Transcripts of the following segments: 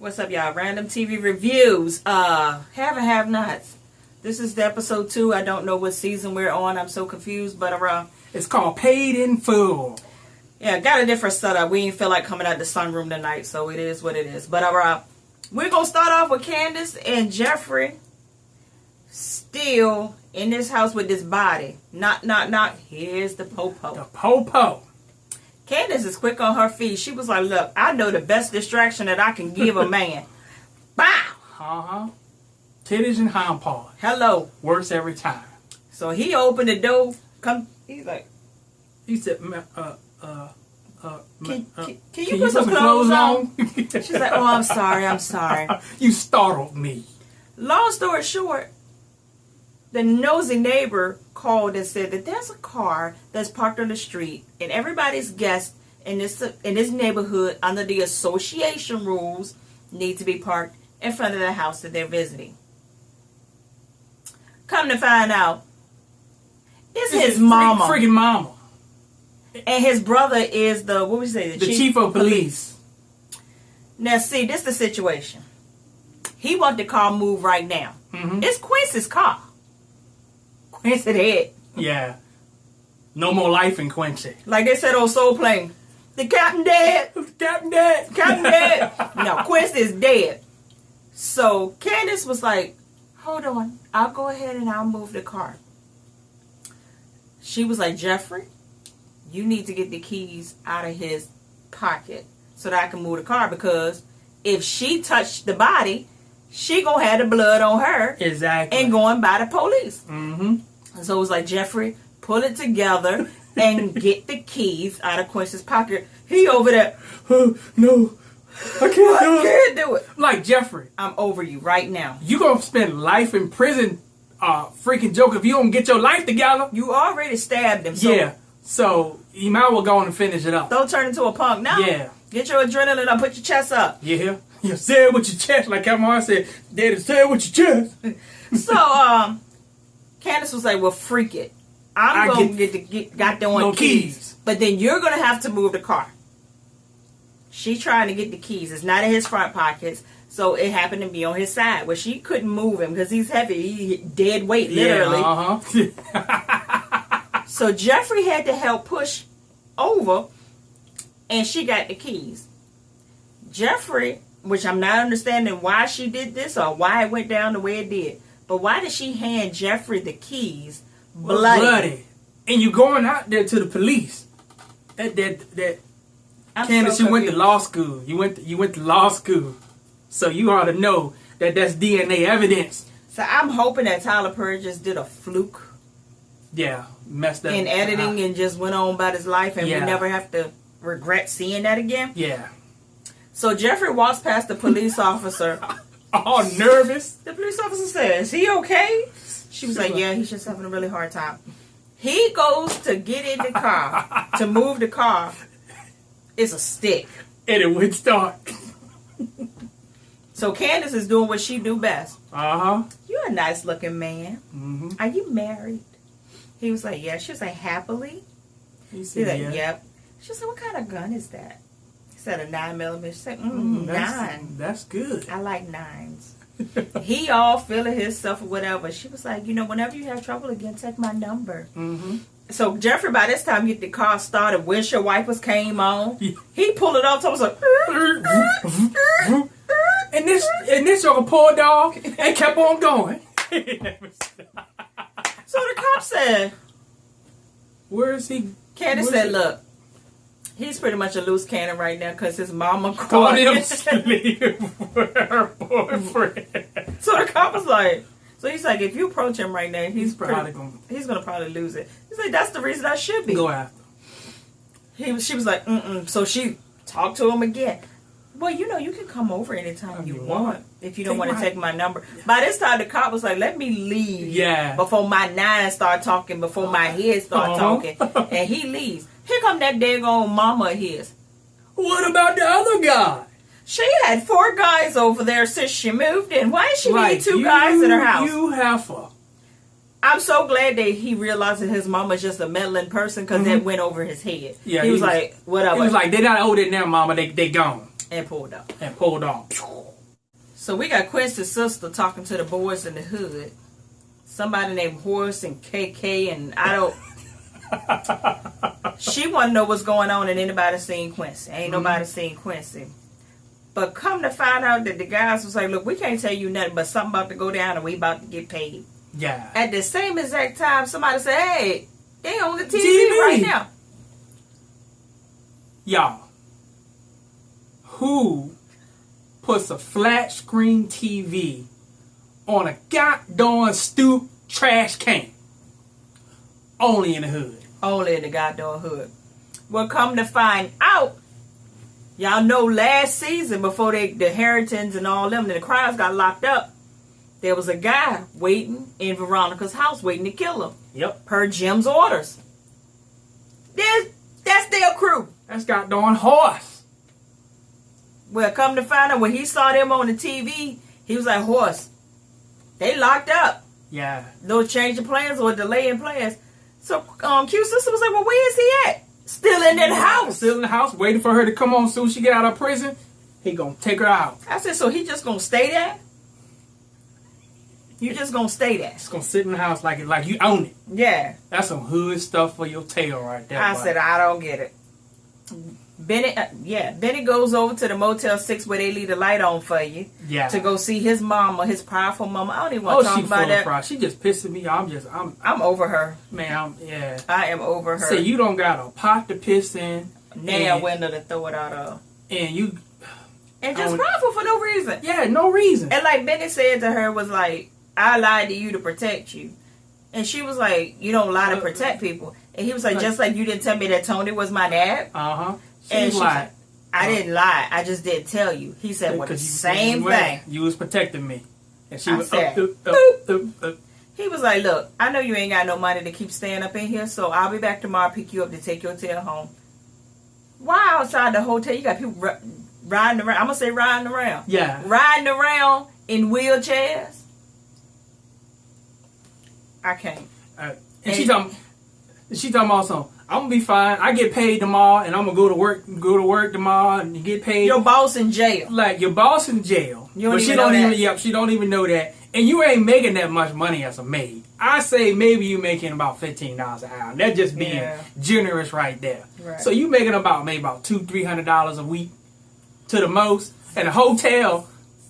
What's up, y'all? Random TV reviews. Have and have nots. This is the episode 2. I don't know what season we're on. I'm so confused, but it's called Paid in Full. Yeah, got a different setup. We didn't feel like coming out the sunroom tonight, so it is what it is. But we're gonna start off with Candace and Jeffrey still in this house with this body. Knock, knock, knock. Here's the popo. The popo. Candace is quick on her feet. She was like, look, I know the best distraction that I can give a man. Bow! Uh-huh. Titties and hind paws. Hello. Works every time. So he opened the door. He's like... He said, can you put some clothes on? She's like, oh, I'm sorry. You startled me. Long story short, the nosy neighbor called and said that there's a car that's parked on the street and everybody's guests in this neighborhood under the association rules need to be parked in front of the house that they're visiting. Come to find out, it's his mama. Freaking mama. And his brother is the, what would you say? The chief of police. Now see, this is the situation. He want the car moved right now. Mm-hmm. It's Quincy's car. Quincy dead. Yeah. No more life in Quincy. Like they said on Soul Plane. The captain dead. Captain dead. Captain dead. No, Quincy is dead. So Candace was like, hold on. I'll go ahead and I'll move the car. She was like, Jeffrey, you need to get the keys out of his pocket so that I can move the car, because if she touched the body, she gonna have the blood on her. Exactly. And going by the police. Mm-hmm. So it was like, Jeffrey, pull it together and get the keys out of Quincy's pocket. He over there. Oh, no. I can't do it. Like, Jeffrey, I'm over you right now. You gonna spend life in prison, freaking joke, if you don't get your life together. You already stabbed him. So yeah. So you might as well go on and finish it up. Don't turn into a punk now. Yeah. Get your adrenaline up. Put your chest up. Yeah. You say it with your chest, like Kamar said. Daddy, say it with your chest. So, Candace was like, well, freak it. I'm going to get the goddamn keys. But then you're going to have to move the car. She's trying to get the keys. It's not in his front pockets. So it happened to be on his side where she couldn't move him because he's heavy. He dead weight, literally. Yeah, uh-huh. So Jeffrey had to help push over, and she got the keys. Jeffrey, which I'm not understanding why she did this or why it went down the way it did, but why did she hand Jeffrey the keys bloody? And you going out there to the police. Candace, you went to law school. You went to law school. So you ought to know that that's DNA evidence. So I'm hoping that Tyler Perry just did a fluke. Yeah, messed up. In editing and just went on about his life and we never have to regret seeing that again. Yeah. So Jeffrey walks past the police officer. All nervous. The police officer says, is he okay? She was like, yeah, he's just having a really hard time. He goes to get in the car, to move the car. It's a stick. And it would start. So Candace is doing what she do best. Uh-huh. You're a nice looking man. Mm-hmm. Are you married? He was like, yeah. She was like, happily? He said, like, yeah. yep. She was like, what kind of gun is that? He said, a 9mm. She said, 9. That's good. I like 9s. He all feeling himself or whatever. She was like, whenever you have trouble again, take my number. Mm-hmm. So Jeffrey, by this time, get the car started. Windshield wipers came on. Yeah. He pulled it off. So I was like, and this young poor dog and kept on going. So the cop said, where is he? Candace said, look, he's pretty much a loose cannon right now because his mama called him sleep with her boyfriend. So the cop was like, so he's like, if you approach him right now, he's gonna probably lose it. He's like, that's the reason I should be. Go after him. She was like, So she talked to him again. Well, you can come over anytime you want if you don't want to take my number. By this time, the cop was like, let me leave. Yeah. Before my 9 start talking, before my head start talking. And he leaves. Here come that daggone mama of his. What about the other guy? She had 4 guys over there since she moved in. Why does she need 2 guys in her house? You heifer. I'm so glad that he realized that his mama's just a meddling person because that went over his head. Yeah, he was like, whatever. He was like, they're not older than their mama. They gone. And pulled up. And pulled off. So we got Quincy's sister talking to the boys in the hood. Somebody named Horace and KK, and I don't. She want to know what's going on, and anybody seen Quincy? Ain't nobody seen Quincy. But come to find out that the guys was like, look, we can't tell you nothing, but something about to go down, and we about to get paid. Yeah. At the same exact time, somebody said, hey, they on the TV right now. Y'all, who puts a flat screen TV on a goddamn stoop trash can? Only in the hood. Only in the goddamn hood. Well, come to find out, y'all know last season before the Harringtons and all them, the Cryers got locked up, there was a guy waiting in Veronica's house waiting to kill her. Yep. Per Jim's orders. That's their crew. That's goddamn Horse. Well, come to find out, when he saw them on the TV, he was like, Horse, they locked up. Yeah. No change of plans or delay in plans. So Q's sister was like, well, where is he at? Still in that house. Still in the house, waiting for her to come on soon as she get out of prison. He gonna take her out. I said, so he just gonna stay there? You just gonna stay there? Just gonna sit in the house like you own it. Yeah. That's some hood stuff for your tail right there. I said, I don't get it. Benny goes over to the Motel 6 where they leave the light on for you. Yeah. To go see his mama, his powerful mama. I don't even want to talk about that. Pride. She just pissing me. I'm over her. Man, I am over her. Say you don't got a pot to piss in. Now window to throw it out of. And just prideful for no reason. Yeah, no reason. And like Benny said to her was like, I lied to you to protect you. And she was like, you don't lie to protect people. And he was like, just like you didn't tell me that Tony was my dad. Uh-huh. And she lied. I didn't lie. I just didn't tell you. He said, well, the same thing. You was protecting me. And she was said, up. He was like, look, I know you ain't got no money to keep staying up in here, so I'll be back tomorrow, pick you up to take your tail home. Why outside the hotel you got people riding around? I'm going to say riding around. Yeah. Riding around in wheelchairs. I can't. And she talking about something. I'm gonna be fine. I get paid tomorrow, and I'm gonna go to work tomorrow, and you get paid. Your boss in jail. Like your boss in jail. But she don't even. Yep, she don't even know that. And you ain't making that much money as a maid. I say maybe you making about $15 an hour. That's just being generous right there. Right. So you making about $200-300 a week to the most. And a hotel,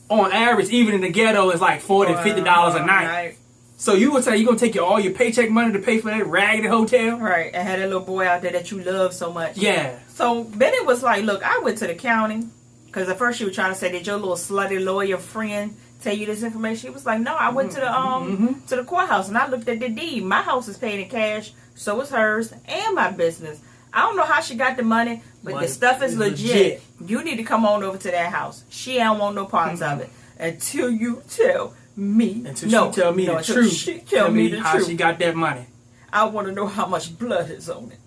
on average, even in the ghetto, is like $40-50 a night. Right. So you would say you're going to take all your paycheck money to pay for that raggedy hotel? Right. And had that little boy out there that you love so much. Yeah. So Benny was like, look, I went to the county. Because at first she was trying to say, did your little slutty lawyer friend tell you this information? He was like, no, I went to the courthouse and I looked at the deed. My house is paid in cash. So is hers and my business. I don't know how she got the money, but the stuff is legit. You need to come on over to that house. She don't want no parts of it. Until you tell me. Until she tell me the truth. She tell me the how truth. She got that money. I want to know how much blood is on it.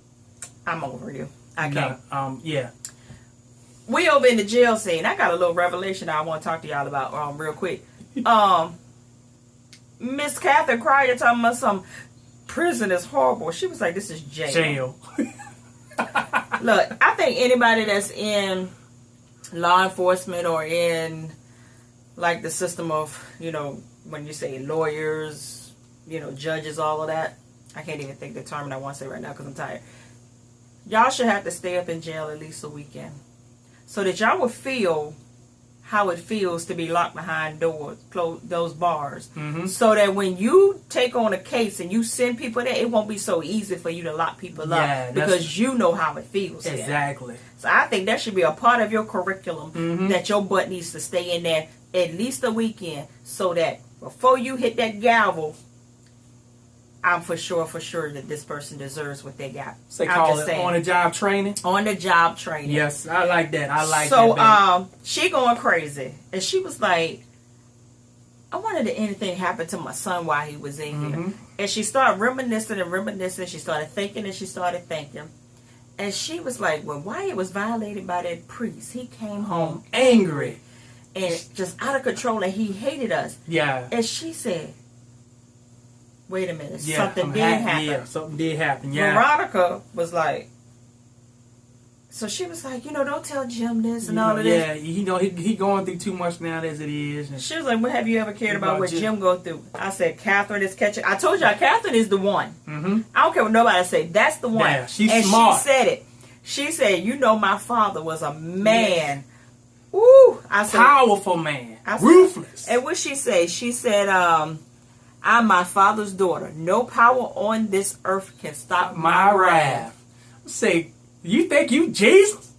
I'm over you. I can't. Yeah. We over in the jail scene. I got a little revelation I want to talk to y'all about real quick. Miss Catherine Cryer talking about some prison is horrible. She was like, this is jail. Look, I think anybody that's in law enforcement or in like the system of, when you say lawyers, judges, all of that. I can't even think the term I want to say right now because I'm tired. Y'all should have to stay up in jail at least a weekend so that y'all will feel how it feels to be locked behind doors, close those bars. Mm-hmm. So that when you take on a case and you send people there, it won't be so easy for you to lock people up because you know how it feels. Exactly. So I think that should be a part of your curriculum that your butt needs to stay in there at least a weekend so that before you hit that gavel, I'm for sure that this person deserves what they got. So they call it on-the-job training? On-the-job training. Yes, I like that. So, she going crazy. And she was like, I wondered if anything happened to my son while he was in here. And she started reminiscing. She started thinking. And she was like, well, Wyatt was violated by that priest. He came home angry. And just out of control. And he hated us. Yeah. And she said, wait a minute, something did happen. Yeah, something did happen. Yeah. Veronica was like, So she was like, don't tell Jim this and all of this. Yeah, he going through too much now as it is. And she was like, what have you ever cared about what Jim go through? I said, Catherine is catching. I told y'all, Catherine is the one. Mm-hmm. I don't care what nobody say. That's the one. Yeah, she's smart. She said it. She said, my father was a man. Yeah. Ooh. I said, powerful man. Ruthless. And what she say? She said, I'm my father's daughter. No power on this earth can stop my wrath. Say, you think you Jesus?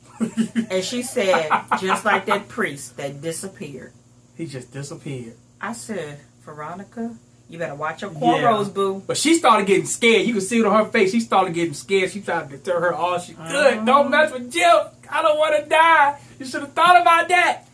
And she said, just like that priest that disappeared. He just disappeared. I said, Veronica, you better watch your cornrows, boo. But she started getting scared. You could see it on her face. She started getting scared. She tried to deter her all she could. Don't mess with Jim. I don't want to die. You should have thought about that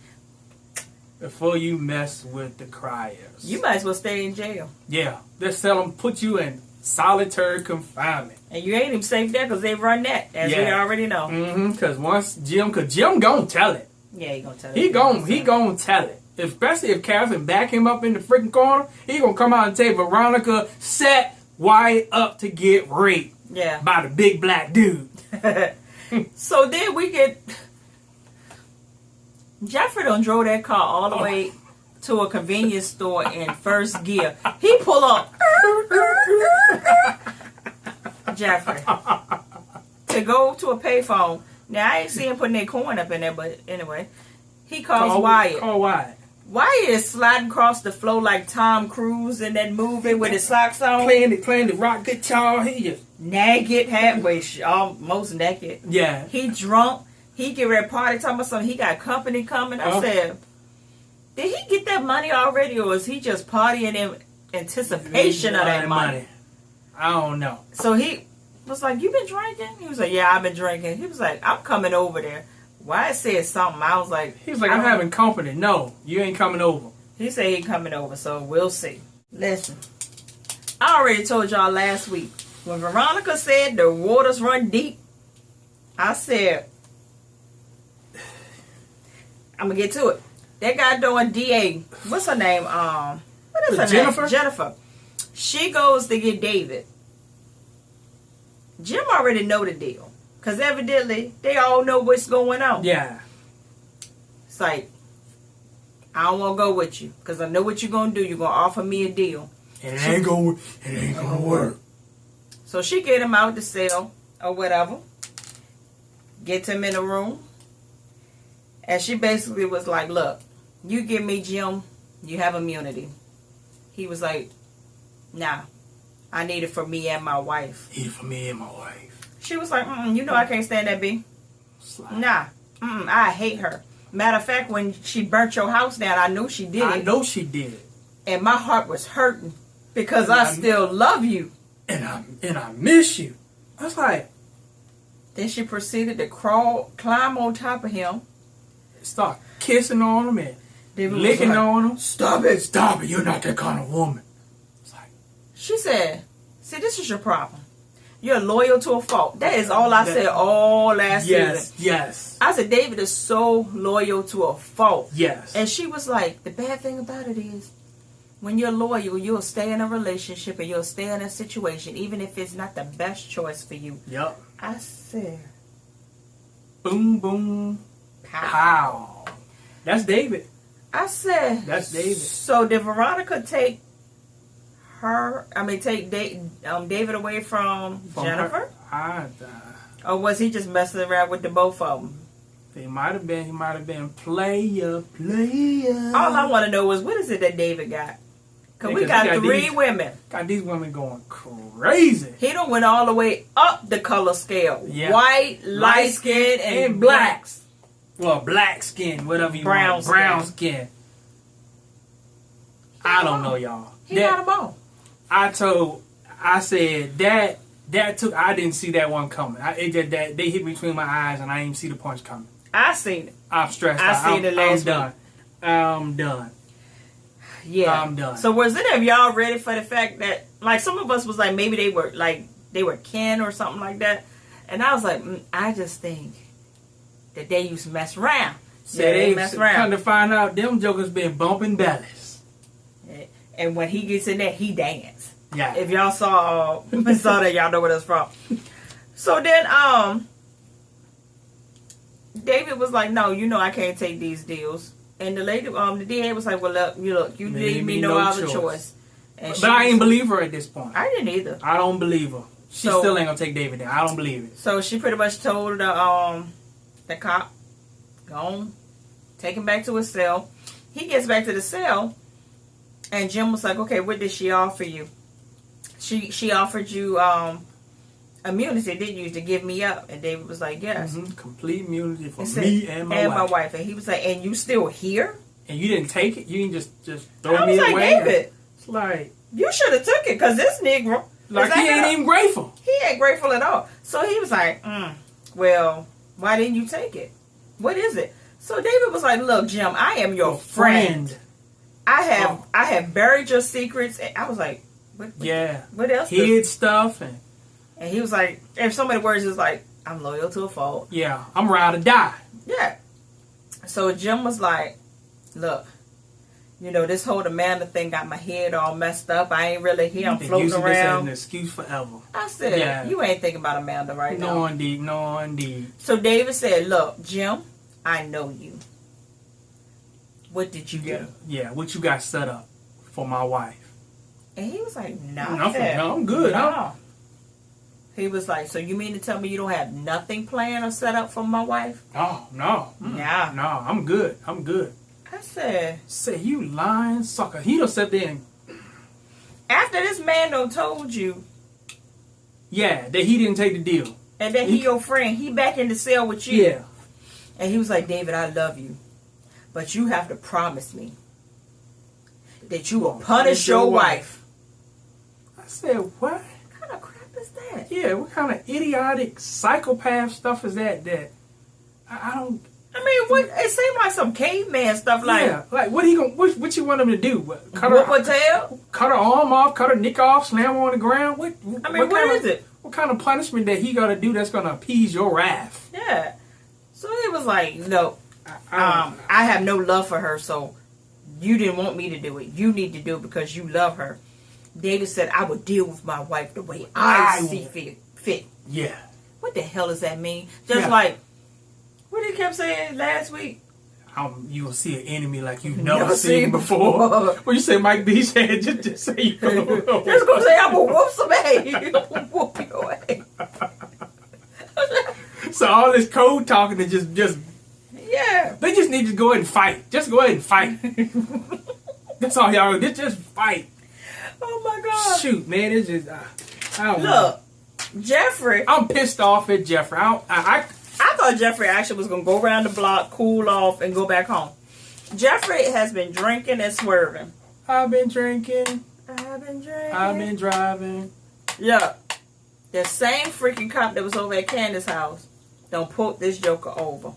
before you mess with the criers. You might as well stay in jail. Yeah. They'll tell them, put you in solitary confinement. And you ain't even safe there because they run that, as we already know. Mm-hmm. Because Jim gonna tell it. Yeah, he gonna tell it. He gonna tell it. Especially if Catherine back him up in the freaking corner, he gonna come out and say Veronica set Wyatt up to get raped. Yeah. By the big black dude. So then we get Jeffrey done drove that car all the way to a convenience store in first gear. He pull up. Jeffrey. To go to a payphone. Now, I ain't see him putting that coin up in there, but anyway. He calls Wyatt. Call Wyatt. Wyatt is sliding across the floor like Tom Cruise in that movie with his socks on. Playing the rock guitar. He just... naked, halfway, almost naked. Yeah. He drunk. He get ready to party, talking about something. He got company coming. I said, did he get that money already, or is he just partying in anticipation of that money? I don't know. So he was like, you been drinking? He was like, yeah, I've been drinking. He was like, I'm coming over there. Wyatt said something. I was like... He was like, I'm having company. No, you ain't coming over. He said he coming over, so we'll see. Listen, I already told y'all last week, when Veronica said the waters run deep, I said, I'm going to get to it. That guy doing DA, what's her name? What is her Jennifer? name? Jennifer. She goes to get David. Jim already know the deal. Because evidently, they all know what's going on. Yeah. It's like, I don't want to go with you. Because I know what you're going to do. You're going to offer me a deal. And it ain't going to work. So she get him out the cell or whatever. Gets him in a room. And she basically was like, look, you give me Jim, you have immunity. He was like, nah, I need it for me and my wife. Need it for me and my wife. She was like, you know I can't stand that B. Nah, I hate her. Matter of fact, when she burnt your house down, I knew she did it. I know she did it. And my heart was hurting because I still love you. And I miss you. I was like... Then she proceeded to climb on top of him. Start kissing on him and licking on him. Stop it. Stop it. You're not that kind of woman. It's like... She said, see, this is your problem. You're loyal to a fault. That is all I said all last season. Yes. I said, David is so loyal to a fault. Yes. And she was like, the bad thing about it is, when you're loyal, you'll stay in a relationship and you'll stay in a situation, even if it's not the best choice for you. Yep. I said, boom, boom, pow. That's David. I said, that's David. So did Veronica take David away from Jennifer? Or was he just messing around with the both of them? He might have been player. All I want to know is, what is it that David got? Because we got three women. Got these women going crazy. He done went all the way up the color scale. Yeah. White, light skin, and blacks. Well, black skin, whatever you want. Brown skin. I don't know, y'all. He got them all. I said that took. I didn't see that one coming. They hit between my eyes, and I didn't see the punch coming. I seen it. I'm stressed. I seen it last week. I'm done. Yeah, I'm done. So was any of y'all ready for the fact that, like, some of us was like, maybe they were kin or something like that, and I was like, I just think that they used to mess around. They mess around. Come to find out, them jokers been bumping bellies. And when he gets in there, he dance. Yeah. If y'all saw that, y'all know where that's from. So then, David was like, no, I can't take these deals. And the lady, the DA was like, well, look, you leave me no other choice. But I ain't believe her at this point. I didn't either. I don't believe her. She still ain't gonna take David down. I don't believe it. So she pretty much told the cop, go on, take him back to his cell. He gets back to the cell, and Jim was like, okay, what did she offer you? She offered you immunity, didn't you, to give me up? And David was like, yes. Mm-hmm. Complete immunity for me and my wife. And he was like, and you still here? And you didn't take it? You didn't just throw me away? I was like, David, it's like, you should have took it, because this Negro, like, he ain't even grateful. He ain't grateful at all. So he was like, well, why didn't you take it? What is it? So David was like, look, Jim, I am your friend. I have buried your secrets. And I was like, what else? Hid stuff. And he was like, if so many words, is like, I'm loyal to a fault. Yeah, I'm ride or die. Yeah. So Jim was like, look, this whole Amanda thing got my head all messed up. I ain't really here. I'm floating around. This as an excuse forever. I said, you ain't thinking about Amanda right now. No, indeed. So David said, look, Jim, I know you. What did you do? Yeah, what you got set up for my wife? And he was like, no, I'm good. No. He was like, so you mean to tell me you don't have nothing planned or set up for my wife? Oh, no. Yeah. No, I'm good. I said, you lying sucker. He done sat there and... After this man done told you... Yeah, that he didn't take the deal. And that he your friend. He back in the cell with you. Yeah. And he was like, David, I love you. But you have to promise me that you will punish your wife. I said, what? What kind of crap is that? Yeah, what kind of idiotic psychopath stuff is that I don't... I mean, what? It seemed like some caveman stuff. Like, yeah, like what you want him to do? Cut her tail? Cut her arm off? Cut her neck off? Slam her on the ground? What is it? What kind of punishment that he got to do that's going to appease your wrath? Yeah. So he was like, no, I have no love for her, so you didn't want me to do it. You need to do it because you love her. David said, I will deal with my wife the way I see fit. Yeah. What the hell does that mean? Just like, what he kept saying last week? You will see an enemy like you've never seen before. What you say, Mike B said? Just say you go. Just gonna say I'm gonna whoop some ass. I'm gonna whoop your ass. So all this code talking is just yeah. They just need to go ahead and fight. Just go ahead and fight. That's all y'all. Just fight. Oh my God. Shoot, man, it's just I don't know. Jeffrey. I'm pissed off at Jeffrey. I thought Jeffrey actually was going to go around the block, cool off, and go back home. Jeffrey has been drinking and swerving. I've been drinking. I've been drinking. I've been driving. Yeah. The same freaking cop that was over at Candace's house done pulled this joker over.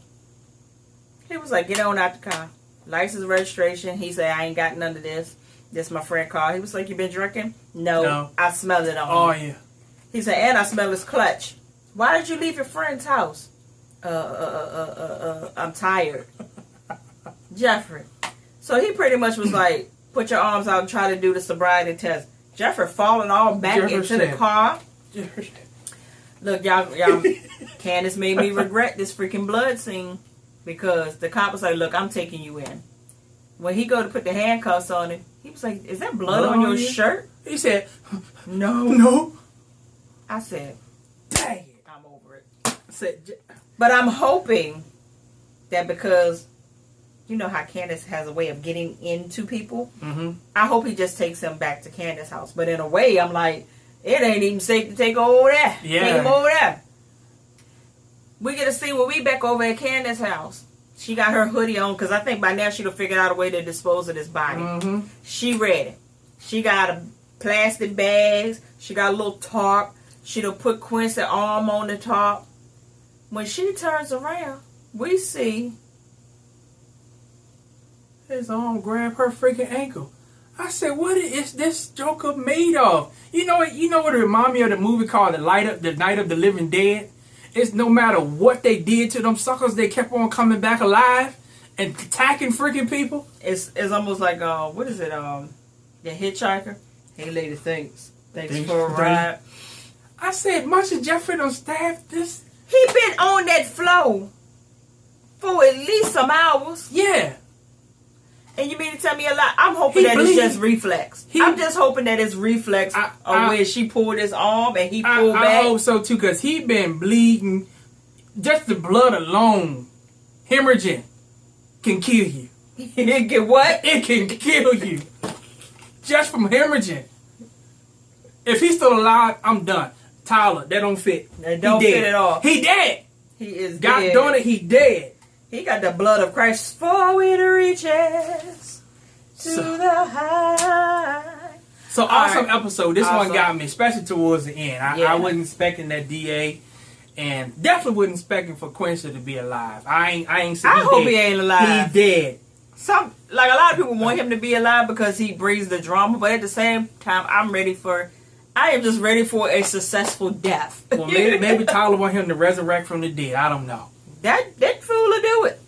He was like, get on out the car. License, registration. He said, I ain't got none of this. This my friend car. He was like, you been drinking? No. I smell it on Oh, him. yeah. He said, and I smell his clutch. Why did you leave your friend's house? I'm tired. Jeffrey. So he pretty much was like, put your arms out and try to do the sobriety test. Jeffrey falling all back into the car. Look, y'all, Candace made me regret this freaking blood scene because the cop was like, look, I'm taking you in. When he go to put the handcuffs on him, he was like, is that blood on your shirt? He said, no. I said, dang it, I'm over it. But I'm hoping that because you know how Candace has a way of getting into people, I hope he just takes him back to Candace's house. But in a way, I'm like, it ain't even safe to take her over there. Yeah. Take him over there. We get to see when we back over at Candace's house. She got her hoodie on because I think by now she'd have figured out a way to dispose of this body. She ready. She got a plastic bags. She got a little tarp. She'd have put Quincy's arm on the top. When she turns around, we see his arm grab her freaking ankle. I said, what is this joker made of? You know what it reminded me of the movie called The Night of the Living Dead? It's no matter what they did to them suckers, they kept on coming back alive and attacking freaking people. It's almost like, what is it, The Hitchhiker? Hey lady, thanks for a ride. I said, much as Jeffrey done stabbed this. He been on that floor for at least some hours. Yeah. And you mean to tell me a lot? I'm hoping that it's just reflex. I'm just hoping that it's reflex of when she pulled his arm and he pulled back. I hope so too, because he been bleeding. Just the blood alone, hemorrhaging, can kill you. It can what? It can kill you. Just from hemorrhaging. If he's still alive, I'm done. Tyler, that don't fit. That don't fit at all. He dead. He is God dead. darn it, he dead. He got the blood of Christ. For it reaches to the high. So awesome episode. This one got me, especially towards the end. I wasn't expecting that DA, and definitely wasn't expecting for Quincy to be alive. I ain't saying. I hope he ain't alive. He dead. A lot of people want him to be alive because he brings the drama, but at the same time, I am just ready for a successful death. Well, maybe Tyler want him to resurrect from the dead. I don't know. That fool will do it.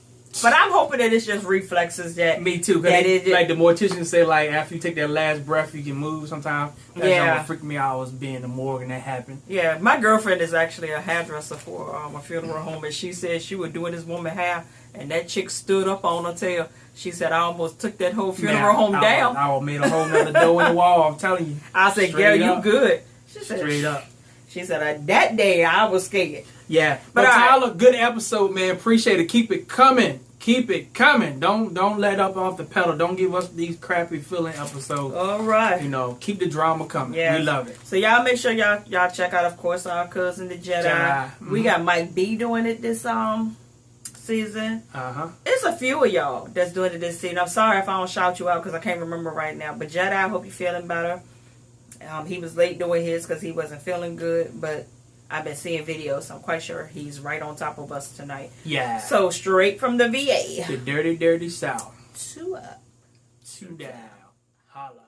But I'm hoping that it's just reflexes that... Me too. Cause like the mortician say, like, after you take that last breath, you can move sometimes. That's what freaked me out. I was being in the morgue and that happened. Yeah, my girlfriend is actually a hairdresser for a funeral home, and she said she was doing this woman hair, and that chick stood up on her tail. She said, I almost took that whole funeral home down. I made a whole nother door in the wall, I'm telling you. I said, girl, you good. She said, straight up. She said, that day I was scared. Yeah. But Tyler, good episode, man. Appreciate it. Keep it coming. Keep it coming. Don't let up off the pedal. Don't give us these crappy feeling episodes. All right. You know, keep the drama coming. Yeah. We love it. So y'all make sure y'all check out, of course, our cousin the Jedi. Mm-hmm. We got Mike B doing it this season. It's a few of y'all that's doing it this season. I'm sorry if I don't shout you out because I can't remember right now. But Jedi, I hope you're feeling better. He was late doing his because he wasn't feeling good, but I've been seeing videos, so I'm quite sure he's right on top of us tonight. Yeah. So straight from the VA. The dirty, dirty South. 2 up. 2 down. Holla.